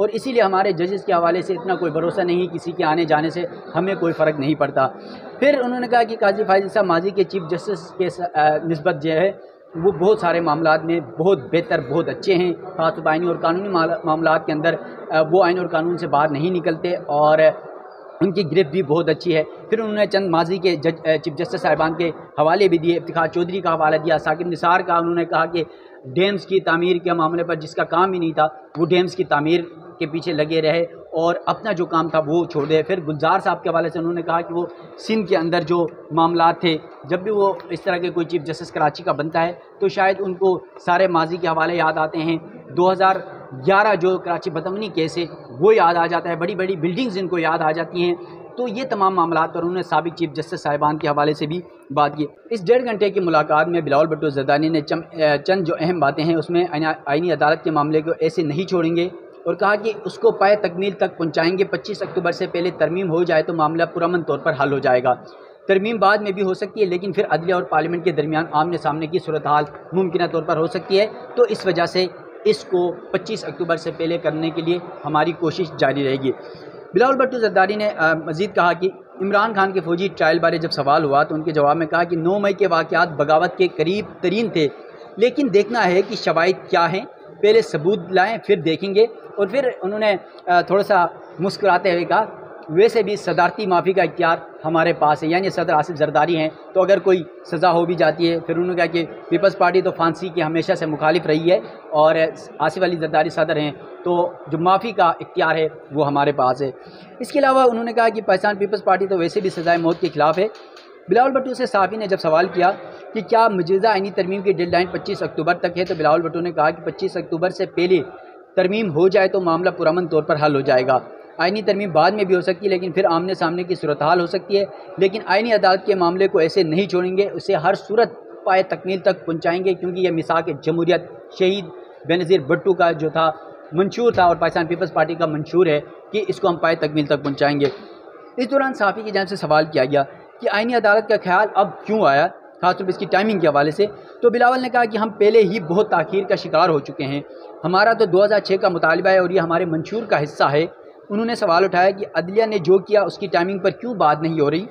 اور اسی لیے ہمارے ججز کے حوالے سے اتنا کوئی بھروسہ نہیں، کسی کے آنے جانے سے ہمیں کوئی فرق نہیں پڑتا۔ پھر انہوں نے کہا کہ قاضی فائز صاحب ماضی کے چیف جسٹس کے نسبت جو ہے وہ بہت سارے معاملات میں بہت بہتر، بہت اچھے ہیں، خاص طور پر آئینی اور قانونی معاملات کے اندر وہ آئین اور قانون سے باہر نہیں نکلتے اور ان کی گرفت بھی بہت اچھی ہے۔ پھر انہوں نے چند ماضی کے چیف جسٹس صاحبان کے حوالے بھی دیے، افتخار چودھری کا حوالہ دیا، ثاقب نثار کا۔ انہوں نے کہا کہ ڈیمز کی تعمیر کے معاملے پر جس کا کام ہی نہیں تھا وہ ڈیمز کی تعمیر کے پیچھے لگے رہے اور اپنا جو کام تھا وہ چھوڑ دے۔ پھر گلزار صاحب کے حوالے سے انہوں نے کہا کہ وہ سندھ کے اندر جو معاملات تھے، جب بھی وہ اس طرح کے کوئی چیف جسٹس کراچی کا بنتا ہے تو شاید ان کو سارے ماضی کے حوالے یاد آتے ہیں۔ 2011 جو کراچی بدامنی کیس ہے وہ یاد آ جاتا ہے، بڑی بڑی بلڈنگز ان کو یاد آ جاتی ہیں۔ تو یہ تمام معاملات پر انہوں نے سابق چیف جسٹس صاحبان کے حوالے سے بھی بات کی۔ اس 1.5 گھنٹے کی ملاقات میں بلاول بھٹو زرداری نے چند جو اہم باتیں ہیں اس میں آئینی عدالت کے معاملے کو ایسے نہیں چھوڑیں گے اور کہا کہ اس کو پائے تکمیل تک پہنچائیں گے۔ 25 اکتوبر سے پہلے ترمیم ہو جائے تو معاملہ پرامن طور پر حل ہو جائے گا۔ ترمیم بعد میں بھی ہو سکتی ہے لیکن پھر عدلیہ اور پارلیمنٹ کے درمیان آمنے سامنے کی صورتحال ممکنہ طور پر ہو سکتی ہے، تو اس وجہ سے اس کو 25 اکتوبر سے پہلے کرنے کے لیے ہماری کوشش جاری رہے گی۔ بلاول بھٹو زرداری نے مزید کہا کہ عمران خان کے فوجی ٹرائل بارے جب سوال ہوا تو ان کے جواب میں کہا کہ 9 مئی کے واقعات بغاوت کے قریب ترین تھے، لیکن دیکھنا ہے کہ شواہد کیا ہیں، پہلے ثبوت لائیں پھر دیکھیں گے۔ اور پھر انہوں نے تھوڑا سا مسکراتے ہوئے کہا ویسے بھی صدارتی معافی کا اختیار ہمارے پاس ہے، یعنی صدر آصف زرداری ہیں تو اگر کوئی سزا ہو بھی جاتی ہے۔ پھر انہوں نے کہا کہ پیپلز پارٹی تو پھانسی کی ہمیشہ سے مخالف رہی ہے اور آصف علی زرداری صدر ہیں تو جو معافی کا اختیار ہے وہ ہمارے پاس ہے۔ اس کے علاوہ انہوں نے کہا کہ پاکستان پیپلز پارٹی تو ویسے بھی سزائے موت کے خلاف ہے۔ بلاول بھٹو سے صحافی نے جب سوال کیا کہ کیا مجوزہ آئینی ترمیم کی ڈیڈ لائن 25 اکتوبر تک ہے تو بلاول بھٹو نے کہا کہ 25 اکتوبر سے پہلے ترمیم ہو جائے تو معاملہ پرامن طور پر حل ہو جائے گا۔ آئینی ترمیم بعد میں بھی ہو سکتی ہے لیکن پھر آمنے سامنے کی صورتحال ہو سکتی ہے، لیکن آئینی عدالت کے معاملے کو ایسے نہیں چھوڑیں گے، اسے ہر صورت پائے تکمیل تک پہنچائیں گے، کیونکہ یہ میثاق جمہوریت شہید بینظیر بھٹو کا جو تھا منشور تھا اور پاکستان پیپلز پارٹی کا منشور ہے کہ اس کو ہم پائے تکمیل تک پہنچائیں گے۔ اس دوران صحافی کی جانب سے سوال کیا گیا کہ آئینی عدالت کا خیال اب کیوں آیا، خاص طور پر اس کی ٹائمنگ کے حوالے سے، تو بلاول نے کہا کہ ہم پہلے ہی بہت تاخیر کا شکار ہو چکے ہیں، ہمارا تو 2006 کا مطالبہ ہے اور یہ ہمارے منشور کا حصہ ہے۔ انہوں نے سوال اٹھایا کہ عدلیہ نے جو کیا اس کی ٹائمنگ پر کیوں بات نہیں ہو رہی،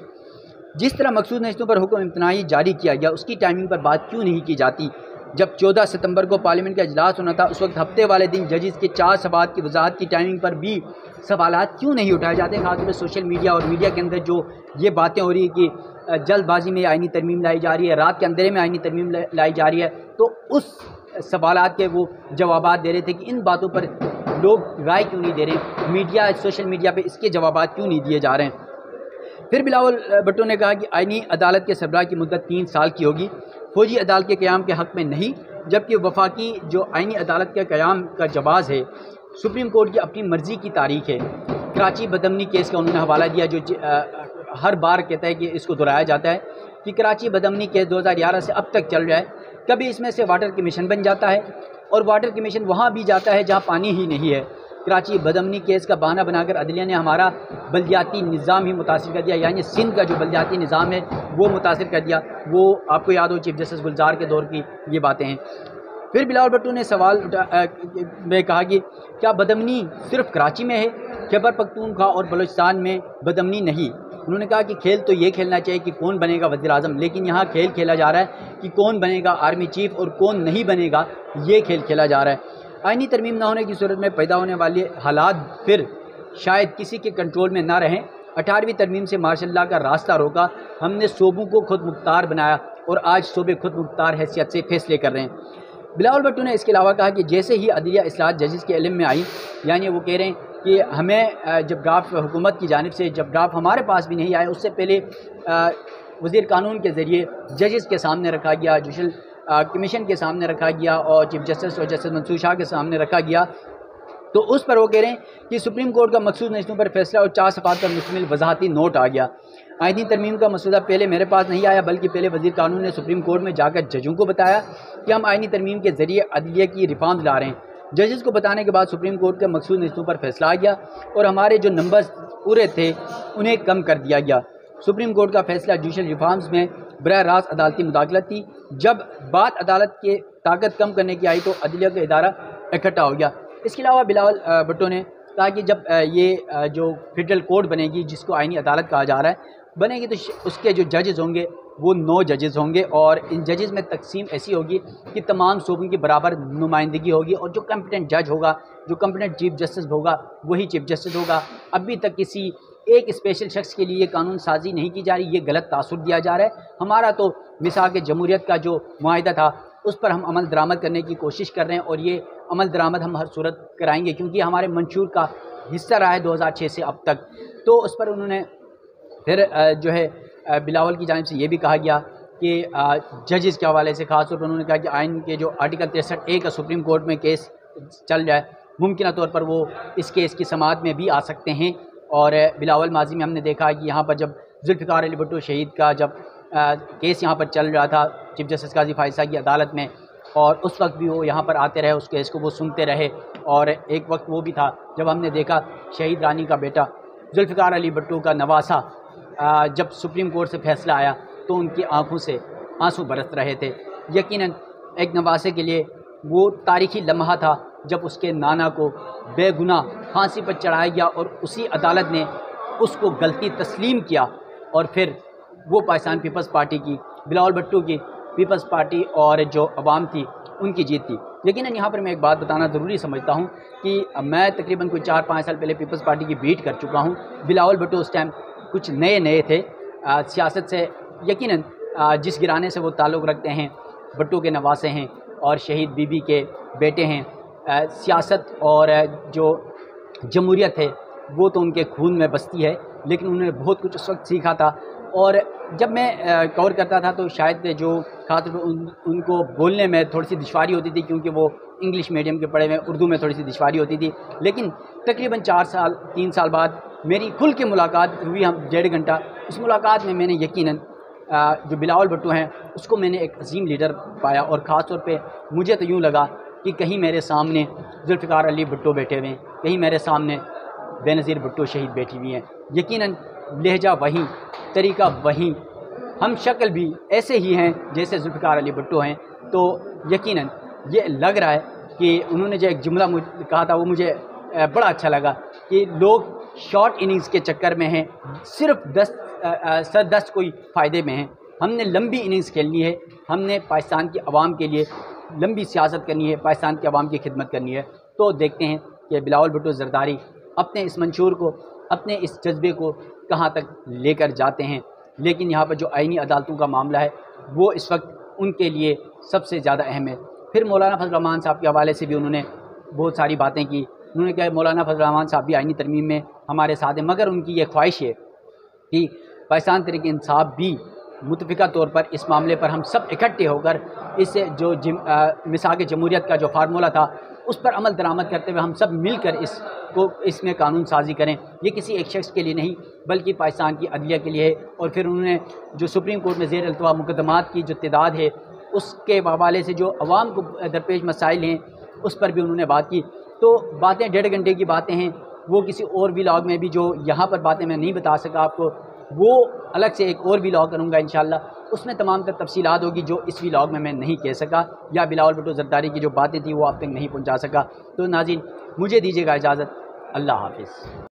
جس طرح مقصود نشستوں پر حکم امتناعی جاری کیا گیا اس کی ٹائمنگ پر بات کیوں نہیں کی جاتی، جب 14 ستمبر کو پارلیمنٹ کا اجلاس ہونا تھا اس وقت ہفتے والے دن ججز کے 4 صفحات کی وضاحت کی ٹائمنگ پر بھی سوالات کیوں نہیں اٹھائے جاتے، خاص طور پر سوشل میڈیا اور میڈیا کے اندر جو یہ باتیں ہو رہی ہیں کہ جلد بازی میں آئینی ترمیم لائی جا رہی ہے، رات کے اندھیرے میں آئینی ترمیم لائی جا رہی ہے، تو اس سوالات کے وہ جوابات دے رہے تھے کہ ان باتوں پر لوگ رائے کیوں نہیں دے رہے ہیں، میڈیا سوشل میڈیا پہ اس کے جوابات کیوں نہیں دیے جا رہے ہیں۔ پھر بلاول بھٹو نے کہا کہ آئینی عدالت کے سربراہ کی مدت 3 سال کی ہوگی، فوجی عدالت کے قیام کے حق میں نہیں، جبکہ وفاقی جو آئینی عدالت کے قیام کا جواز ہے سپریم کورٹ کی اپنی مرضی کی تاریخ ہے۔ کراچی بدامنی کیس کا انہوں نے حوالہ دیا جو ہر بار کہتا ہے کہ اس کو دہرایا جاتا ہے کہ کراچی بدامنی کیس 2011 سے اب تک چل رہا ہے، کبھی اس میں سے واٹر کمیشن بن جاتا ہے اور واٹر کمیشن وہاں بھی جاتا ہے جہاں پانی ہی نہیں ہے۔ کراچی بدامنی کیس کا بہانہ بنا کر عدلیہ نے ہمارا بلدیاتی نظام ہی متاثر کر دیا، یعنی سندھ کا جو بلدیاتی نظام ہے وہ متاثر کر دیا، وہ آپ کو یاد ہو چیف جسٹس گلزار کے دور کی یہ باتیں ہیں۔ پھر بلاول بھٹو نے سوال میں کہا کہ کیا بدامنی صرف کراچی میں ہے، خیبر پختونخوا اور بلوچستان میں بدامنی نہیں؟ انہوں نے کہا کہ کھیل تو یہ کھیلنا چاہیے کہ کون بنے گا وزیر اعظم، لیکن یہاں کھیل کھیلا جا رہا ہے کہ کون بنے گا آرمی چیف اور کون نہیں بنے گا، یہ کھیل کھیلا جا رہا ہے۔ آئینی ترمیم نہ ہونے کی صورت میں پیدا ہونے والے حالات پھر شاید کسی کے کنٹرول میں نہ رہیں۔ 18ویں ترمیم سے مارشل لاء کا راستہ روکا، ہم نے صوبوں کو خود مختار بنایا اور آج صوبے خود مختار حیثیت سے فیصلے کر رہے ہیں۔ بلاول بھٹو نے اس کے علاوہ کہا کہ جیسے ہی عدلیہ اصلاحات ججز کے علم میں آئی، یعنی وہ کہہ رہے ہیں کہ ہمیں جب ڈرافٹ حکومت کی جانب سے جب ڈرافٹ ہمارے پاس بھی نہیں آئے اس سے پہلے وزیر قانون کے ذریعے ججز کے سامنے رکھا گیا، جوڈیشل کمیشن کے سامنے رکھا گیا اور چیف جسٹس اور جسٹس منصور شاہ کے سامنے رکھا گیا، تو اس پر وہ کہہ رہے ہیں کہ سپریم کورٹ کا مخصوص نشستوں پر فیصلہ اور 4 صفحات پر مشتمل وضاحتی نوٹ آ گیا۔ آئینی ترمیم کا مسودہ پہلے میرے پاس نہیں آیا بلکہ پہلے وزیر قانون نے سپریم کورٹ میں جا کر ججوں کو بتایا کہ ہم آئینی ترمیم کے ذریعے عدلیہ کی ریفارمز لا رہے ہیں۔ ججز کو بتانے کے بعد سپریم کورٹ کے مخصوص نشستوں پر فیصلہ آ گیا اور ہمارے جو نمبرز پورے تھے انہیں کم کر دیا گیا۔ سپریم کورٹ کا فیصلہ جوڈیشل ریفارمز میں براہ راست عدالتی مداخلت تھی، جب بات عدالت کی طاقت کم کرنے کی آئی تو عدلیہ کا ادارہ اکٹھا ہو گیا۔ اس کے علاوہ بلاول بھٹو نے تاکہ جب یہ جو فیڈرل کورٹ بنے گی جس کو آئینی عدالت کہا جا رہا ہے بنے گی تو اس کے جو ججز ہوں گے وہ 9 ججز ہوں گے، اور ان ججز میں تقسیم ایسی ہوگی کہ تمام صوبوں کی برابر نمائندگی ہوگی، اور جو کمپٹنٹ جج ہوگا، جو کمپٹنٹ چیف جسٹس ہوگا وہی چیف جسٹس ہوگا۔ ابھی تک کسی ایک اسپیشل شخص کے لیے قانون سازی نہیں کی جا رہی، یہ غلط تاثر دیا جا رہا ہے۔ ہمارا تو میثاق جمہوریت کا جو معاہدہ تھا اس پر ہم عمل درآمد کرنے کی کوشش کر رہے ہیں، اور یہ عمل درآمد ہم ہر صورت کرائیں گے، کیونکہ ہمارے منشور کا حصہ رہا ہے 2006 سے اب تک۔ تو اس پر انہوں نے پھر جو ہے بلاول کی جانب سے یہ بھی کہا گیا کہ ججز کے حوالے سے خاص طور پر انہوں نے کہا کہ آئین کے جو آرٹیکل 63A کا سپریم کورٹ میں کیس چل جائے، ممکنہ طور پر وہ اس کیس کی سماعت میں بھی آ سکتے ہیں۔ اور بلاول ماضی میں ہم نے دیکھا کہ یہاں پر جب ذوالفقار علی بھٹو شہید کا جب کیس یہاں پر چل رہا تھا چیف جسٹس قاضی فائز کی عدالت میں، اور اس وقت بھی وہ یہاں پر آتے رہے، اس کیس کو وہ سنتے رہے، اور ایک وقت وہ بھی تھا جب ہم نے دیکھا شہید رانی کا بیٹا ذوالفقار علی بھٹو کا نواسہ جب سپریم کورٹ سے فیصلہ آیا تو ان کی آنکھوں سے آنسو برس رہے تھے۔ یقیناً ایک نواسے کے لیے وہ تاریخی لمحہ تھا جب اس کے نانا کو بے گناہ پھانسی پر چڑھایا گیا، اور اسی عدالت نے اس کو غلطی تسلیم کیا، اور پھر وہ پاکستان پیپلز پارٹی کی، بلاول بھٹو کی پیپلز پارٹی اور جو عوام تھی ان کی جیت تھی۔ یقیناً یہاں پر میں ایک بات بتانا ضروری سمجھتا ہوں کہ میں تقریباً کوئی 4-5 سال پہلے پیپلز پارٹی کی بیٹ کر چکا ہوں۔ بلاول بھٹو اس ٹائم کچھ نئے تھے سیاست سے، یقیناً جس گھرانے سے وہ تعلق رکھتے ہیں، بھٹو کے نواسے ہیں اور شہید بی بی کے بیٹے ہیں، سیاست اور جو جمہوریت ہے وہ تو ان کے خون میں بستی ہے، لیکن انہوں نے بہت کچھ اس وقت سیکھا تھا۔ اور جب میں کور کرتا تھا تو شاید جو خاص طور پر ان کو بولنے میں تھوڑی سی دشواری ہوتی تھی، کیونکہ وہ انگلش میڈیم کے پڑھے ہوئے، اردو میں تھوڑی سی دشواری ہوتی تھی، لیکن تقریباً 3 سال بعد میری کھل کے ملاقات ہوئی، ہم 1.5 گھنٹہ، اس ملاقات میں نے یقیناً جو بلاول بھٹو ہیں اس کو میں نے ایک عظیم لیڈر پایا، اور خاص طور پہ مجھے تو یوں لگا کہ کہیں میرے سامنے ذوالفقار علی بھٹو بیٹھے ہوئے ہیں، کہیں میرے سامنے بے نظیر بھٹو شہید بیٹھی ہوئی ہیں۔ یقیناً لہجہ وہی، طریقہ وہی، ہم شکل بھی ایسے ہی ہیں جیسے ذوالفقار علی بھٹو ہیں۔ تو یقیناً یہ لگ رہا ہے کہ انہوں نے جو ایک جملہ کہا تھا وہ مجھے بڑا اچھا لگا کہ لوگ شارٹ اننگز کے چکر میں ہیں، صرف 10 کوئی فائدے میں ہیں۔ ہم نے لمبی اننگز کھیلنی ہے، ہم نے پاکستان کی عوام کے لیے لمبی سیاست کرنی ہے، پاکستان کی عوام کی خدمت کرنی ہے۔ تو دیکھتے ہیں کہ بلاول بھٹو زرداری اپنے اس منشور کو، اپنے اس جذبے کو کہاں تک لے کر جاتے ہیں۔ لیکن یہاں پر جو آئینی عدالتوں کا معاملہ ہے وہ اس وقت ان کے لیے سب سے زیادہ اہم ہے۔ پھر مولانا فضل الرحمان صاحب کے حوالے سے بھی انہوں نے بہت ساری باتیں کی۔ انہوں نے کہا مولانا فضل الرحمان صاحب بھی آئینی ترمیم میں ہمارے ساتھ ہیں، مگر ان کی یہ خواہش ہے کہ پاکستان تحریک انصاف بھی متفقہ طور پر اس معاملے پر ہم سب اکٹھے ہو کر اس جو میثاق جمہوریت کا جو فارمولہ تھا اس پر عمل درآمد کرتے ہوئے ہم سب مل کر اس میں قانون سازی کریں۔ یہ کسی ایک شخص کے لیے نہیں بلکہ پاکستان کی عدلیہ کے لیے ہے۔ اور پھر انہوں نے جو سپریم کورٹ میں زیر التوا مقدمات کی جو تعداد ہے اس کے حوالے سے جو عوام کو درپیش مسائل ہیں اس پر بھی انہوں نے بات کی۔ تو باتیں 1.5 گھنٹے کی باتیں ہیں، وہ کسی اور ولاگ میں بھی جو یہاں پر باتیں میں نہیں بتا سکا آپ کو، وہ الگ سے ایک اور ولاگ کروں گا انشاءاللہ، اس میں تمام تر تفصیلات ہوگی جو اس ولاگ میں نہیں کہہ سکا، یا بلاول بھٹو زرداری کی جو باتیں تھیں وہ آپ تک نہیں پہنچا سکا۔ تو ناظرین مجھے دیجیے گا اجازت، اللہ حافظ۔